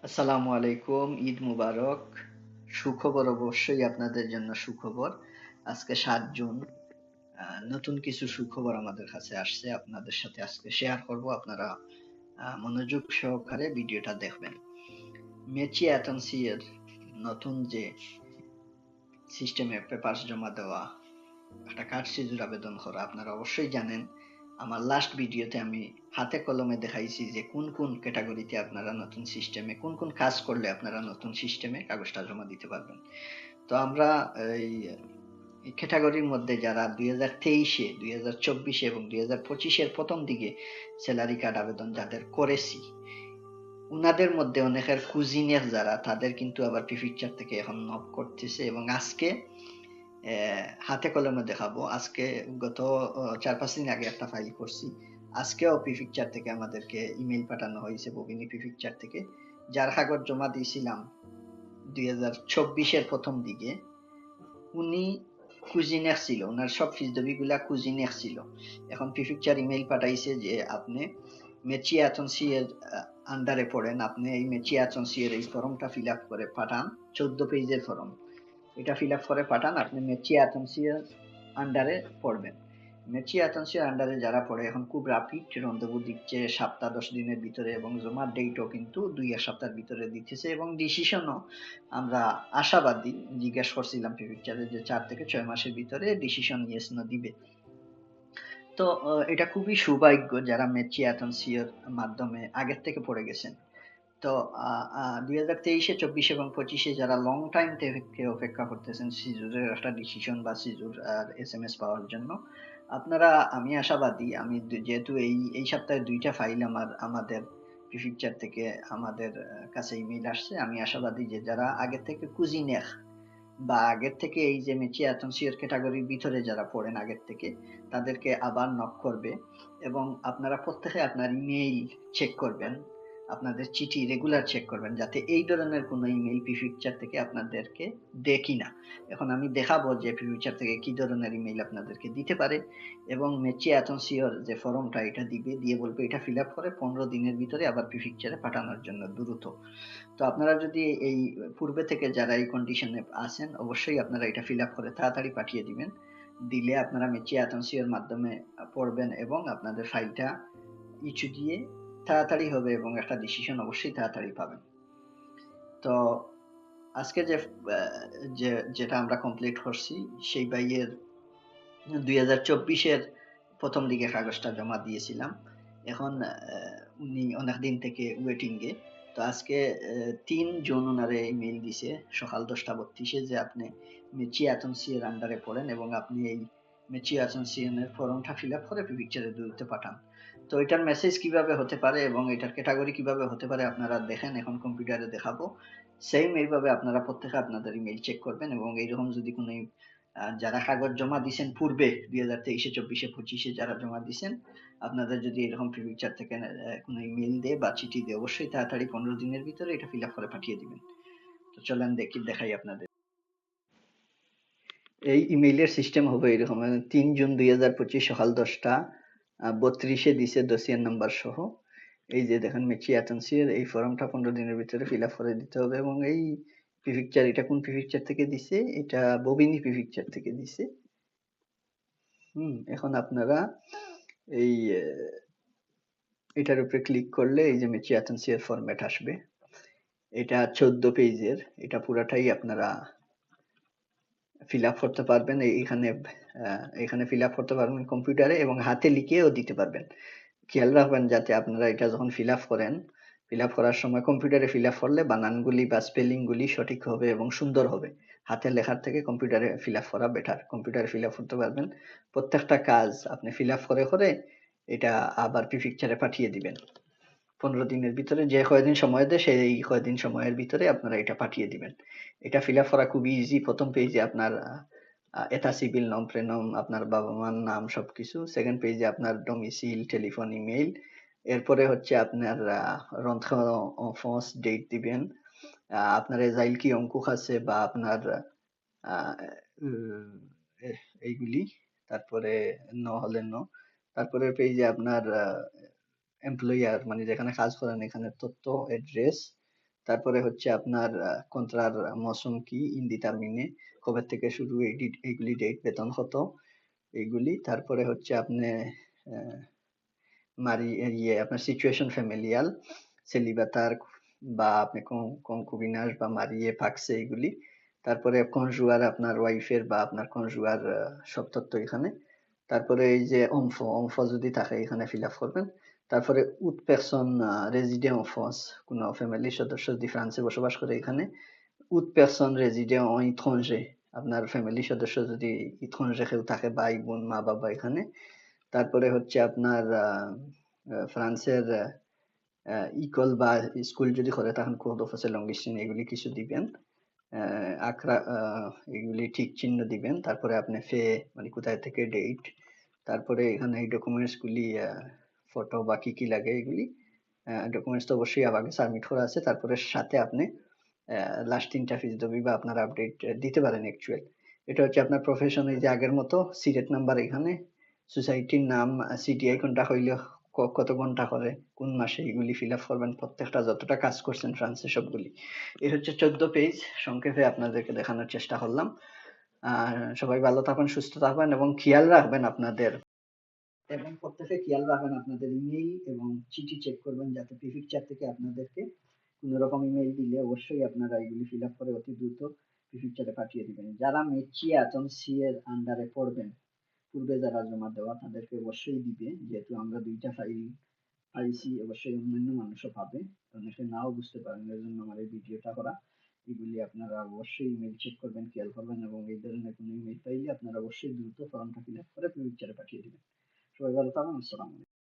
আসসালামু আলাইকুম, ঈদ মুবারক। সুখবর অবশ্যই আপনাদের জন্য সুখবর। আজকে 7 জুন। নতুন কিছু সুখবর আমাদের কাছে আসছে, আপনাদের সাথে আজকে শেয়ার করব। আপনারা মনোযোগ সহকারে ভিডিওটা দেখবেন। মেচি অ্যাটনসি এর নতুন যে সিস্টেমে পেপারস জমা দেওয়া, একটা কার্ড সিজুর আবেদন করা, আপনারা অবশ্যই জানেন। আমার লাস্ট ভিডিওতে আমি হাতে কলমে দেখাইছি যে কোন কোন ক্যাটাগরিতে আপনারা নতুন সিস্টেমে কোন কোন কাজ করলে আপনারা নতুন সিস্টেমে কাগজটা জমা দিতে পারবেন। তো আমরা এই ক্যাটাগরির মধ্যে যারা 2023-এ, 2024-এ এবং 2025-এর প্রথম দিকে স্যালারি কার্ড আবেদন যাদের করেছি, উনাদের মধ্যে অনেকের কুজিনের যারা, তাদের কিন্তু আবার প্রিফেকচার থেকে এখন নক করতেছে। এবং আজকে হাতে কলমে দেখাবো। আজকে গত 4-5 দিন আগে একটা ফাইল করছি। আজকেও প্রিফেকচার থেকে আমাদেরকে ইমেল পাঠানো হয়েছে, ববিনী প্রিফেকচার থেকে। যার কাগজ জমা দিয়েছিলাম 2024-এর প্রথম দিকে, উনি কুজিনেক ছিল, ওনার সব ফিজদবিগুলা কুজিনেক ছিল। এখন প্রিফেকচার ইমেল পাঠাইছে যে আপনি মেচি অ্যাটনসি এর আন্ডারে পড়েন, আপনি এই মেচি অ্যাটনসি এর এই ফর্মটা ফিল আপ করে পাঠান। 14 পেজের ফর্ম, এটা ফিল আপ করে পাঠান। আপনি মেচি অ্যাটনসি এর আন্ডারে পড়বেন। মেচি অ্যাটনসি এর আন্ডারে যারা পড়ে এখন খুব রাপিড রন্ধবু দিচ্ছে, 7-10 দিনের ভিতরে, এবং জমার ডেটও কিন্তু 2-1 সপ্তাহের ভিতরে দিতেছে। এবং ডিসিশনও আমরা আশাবাদী। জিজ্ঞেস করছিলাম প্রিফেকচারে যে 4 থেকে 6 মাসের ভিতরে ডিসিশন ইয়েস নো দিবে। তো এটা খুবই সৌভাগ্য যারা মেচি অ্যাটনসি এর মাধ্যমে আগের থেকে পড়ে গেছেন। তো 2023-এ, 24 এবং 25-এ যারা লং টাইম থেকে অপেক্ষা করতেছেন সিজুরের একটা ডিসিশন বা সিজুর আর এসএমএস পাওয়ার জন্য, আপনারা, আমি আশাবাদী। আমি যেহেতু এই সপ্তাহে 2টা ফাইল আমাদের প্রিফেকচার থেকে আমাদের কাছে ইমেল আসছে, আমি আশাবাদী যে যারা আগের থেকে কুজিনেক বা আগের থেকে এই যে মেচি অ্যাটনসিওর ক্যাটাগরির ভিতরে যারা পড়েন আগের থেকে, তাদেরকে আবার নক করবে। এবং আপনারা প্রত্যেকে আপনার ইমেইল চেক করবেন, আপনাদের চিঠি রেগুলার চেক করবেন, যাতে এই ধরনের কোনো ইমেইল প্রিফেকচার থেকে আপনাদেরকে দেখি না। এখন আমি দেখাবো যে প্রিফেকচার থেকে কি ধরনের ইমেইল আপনাদেরকে দিতে পারে। এবং মেচি অ্যাটনসিওর যে ফর্মটা, এটা দিবে, দিয়ে বলবে এটা ফিল আপ করে 15 দিনের ভিতরে আবার প্রিফেকচারে পাঠানোর জন্য দ্রুত। তো আপনারা যদি এই পূর্বে থেকে যারা এই কন্ডিশনে আছেন, অবশ্যই আপনারা এটা ফিল আপ করে তাড়াতাড়ি পাঠিয়ে দিবেন। দিলে আপনারা মেচি অ্যাটনসিওর মাধ্যমে পড়বেন এবং আপনাদের ফাইলটা ইস্যু দিয়ে তাড়াতাড়ি হবে এবং একটা ডিসিশন অবশ্যই তাড়াতাড়ি পাবেন। তো আজকে যেটা আমরা কমপ্লিট করছি, সেই বাইয়ের 2024-এর প্রথম দিকে কাগজটা জমা দিয়েছিলাম। এখন উনি অনেকদিন থেকে ওয়েটিংয়ে। তো আজকে 3 জুন ওনারে ইমেইল দিছে সকাল 10টা 32-এ যে আপনি মেচি অ্যাটনসি এর আন্ডারে পড়েন এবং আপনি এই মেচি অ্যাটনসি এর ফর্মটা ফিল আপ করে পিকচারে দিতে পাঠান। তো এটার মেসেজ কিভাবে হতে পারে এবং এটার ক্যাটাগরি কিভাবে হতে পারে আপনারা দেখেন, এখন কম্পিউটারে দেখাবো। সেম এইভাবে আপনারা প্রত্যেকে আপনাদের ইমেইল চেক করবেন। এবং এইরকম যদি কোনো যারা কাগজ জমা দিছেন পূর্বে 2023-এ, 24-এ, 25-এ যারা জমা দিছেন, আপনাদের যদি এরকম প্রিফেকচার থেকে কোনো ইমেইল দেয় বা চিঠি দেয়, অবশ্যই তাড়াতাড়ি 15 দিনের ভিতরে এটা ফিল আপ করে পাঠিয়ে দিবেন। তো চলেন দেখাই আপনাদের। এই ইমেইলের সিস্টেম হবে এরকম: 3 জুন 2025 সকাল 10টা 32-এ দিছে ডসিয়ার নাম্বার সহ। এই যে দেখেন মেচি অ্যাটনসি এর এই ফর্মটা 15 দিনের ভিতরে ফিল আপ করে দিতে হবে। এবং এই প্রিফেকচার, এটা কোন প্রিফেকচার থেকে দিছে? এটা ববিনী প্রিফেকচার থেকে দিছে। এখন আপনারা এই এটার উপরে ক্লিক করলে এই যে মেচি অ্যাটনসি এর ফরম্যাট আসবে। এটা 14 পেজের, এটা পুরাটাই আপনারা ফিল আপ করতে পারবেন। এখানে ফিল আপ করতে পারবেন কম্পিউটারে এবং হাতে লিখেও দিতে পারবেন। খেয়াল রাখবেন যাতে আপনারা এটা যখন ফিল আপ করেন, ফিল আপ করার সময় কম্পিউটারে ফিল আপ করলে বানানগুলি বা স্পেলিং গুলি সঠিক হবে এবং সুন্দর হবে। হাতে লেখার থেকে কম্পিউটারে ফিল আপ করা বেটার। কম্পিউটারে ফিল আপ করতে পারবেন। প্রত্যেকটা কাজ আপনি ফিল আপ করে করে এটা আবার প্রিফেকচারে পাঠিয়ে দিবেন। 15 দিনের ভিতরে যে কয়দিন সময় দেয়, সেই কয়দিন সময়ের ভিতরে আপনারা এটা পাঠিয়ে দিবেন। এটা ফিল আপ করা খুবই ইজি। প্রথম পেজে আপনার এটা সিভিল নম, প্রেনম, আপনার বাবা মার নাম সবকিছু। সেকেন্ড পেজে আপনার ডোমিসিল, টেলিফোন, ইমেইল। এরপরে হচ্ছে আপনার রন্থ ফস ডেট দিবেন। আপনার এজাইল কি অঙ্কুক আছে বা আপনার আহ, উম, এইগুলি। তারপরে ন হলে ন। তারপরে পেজে আপনার এমপ্লয়ার, মানে যেখানে কাজ করেন এখানে তথ্য, অ্যাড্রেস, তারপরে হচ্ছে আপনার কন্ত্রার মৌসুম কি, ইনডিটারমিনে, কবে থেকে শুরু, এইগুলি ডেট, বেতন কত, এইগুলি। তারপরে হচ্ছে আপনি আহ, আপনার সিচুয়েশন ফ্যামিলিয়াল, সেলিবাতার বা আপনি কনকুবিনাস বা মারিয়ে পাকসে, এইগুলি। তারপরে কনজুয়ার, আপনার ওয়াইফের বা আপনার কনজুয়ার সব তথ্য এখানে। তারপরে এই যে অম্ফ যদি থাকে এখানে ফিল আপ করবেন। তারপরে উত পারসন রেজিডে অন ফ্রান্স, কোনো ফ্যামিলির সদস্য যদি ফ্রান্সে বসবাস করে এখানে। উত পারসন রেজিডে অন ইট্রঞ্জে, আপনার ফ্যামিলির সদস্য যদি ইট্রঞ্জে কেউ থাকে, ভাই বোন মা বাবা এখানে। তারপরে হচ্ছে আপনার ফ্রান্সের ইকল বা স্কুল যদি করে তখন কোড অফ লঙ্গিস্টিন, এগুলি কিছু দিবেন। আখড়া, এগুলি ঠিক চিহ্ন দিবেন। তারপরে আপনি ফে মানে কোথায় থেকে ডেট। তারপরে এখানে এই ডকুমেন্টস গুলি, ফটো বা কি কি লাগে এগুলি ডকুমেন্টস তো অবশ্যই আগে সাবমিট করা আছে। তারপরে সাথে আপনি লাস্ট 3টা ফিসডবি বা আপনার আপডেট দিতে পারেন অ্যাকচুয়াল। এটা হচ্ছে আপনার প্রফেশন, এই যে আগের মতো সিরিয়াল নাম্বার এখানে, সোসাইটির নাম, সিটিআই কোনটা হইলে কত ঘন্টা করে, কোন মাসে, এগুলি ফিল আপ করবেন প্রত্যেকটা, যতটা কাজ করছেন ফ্রান্সে সবগুলি। এই হচ্ছে 14 পেজ, সংক্ষেপে আপনাদেরকে দেখানোর চেষ্টা করলাম। আর সবাই ভালো থাকবেন, সুস্থ থাকবেন এবং খেয়াল রাখবেন আপনাদের, এবং প্রত্যেকে খেয়াল রাখবেন আপনাদের ইমেইল এবং চিঠি চেক করবেন, যাতে প্রিফেকচার থেকে আপনাদেরকে কোনো রকম ইমেইল দিলে অবশ্যই আপনারা এগুলি ফিল আপ করে অতি দ্রুত প্রিফেকচারে পাঠিয়ে দিবেন। যারা মেচি আতন সি এর আন্ডারে পড়বেন, পূর্বে যারা জমা দেওয়া, তাদেরকে অবশ্যই দিবে, যেহেতু আমরা 2টা ফাইল পাইছি, অবশ্যই অন্যান্য মানুষও পাবে, অনেকে নাও বুঝতে পারেন, এর জন্য আমার এই ভিডিওটা করা। এগুলি আপনারা অবশ্যই ইমেল চেক করবেন, খেয়াল করবেন, এবং এই ধরনের কোনো ইমেল পাইলে আপনারা অবশ্যই দ্রুত ফর্মটা ফিল আপ করে প্রিফেকচারে পাঠিয়ে দিবেন। সবাই ভালো থাকুন, আসসালামু আলাইকুম।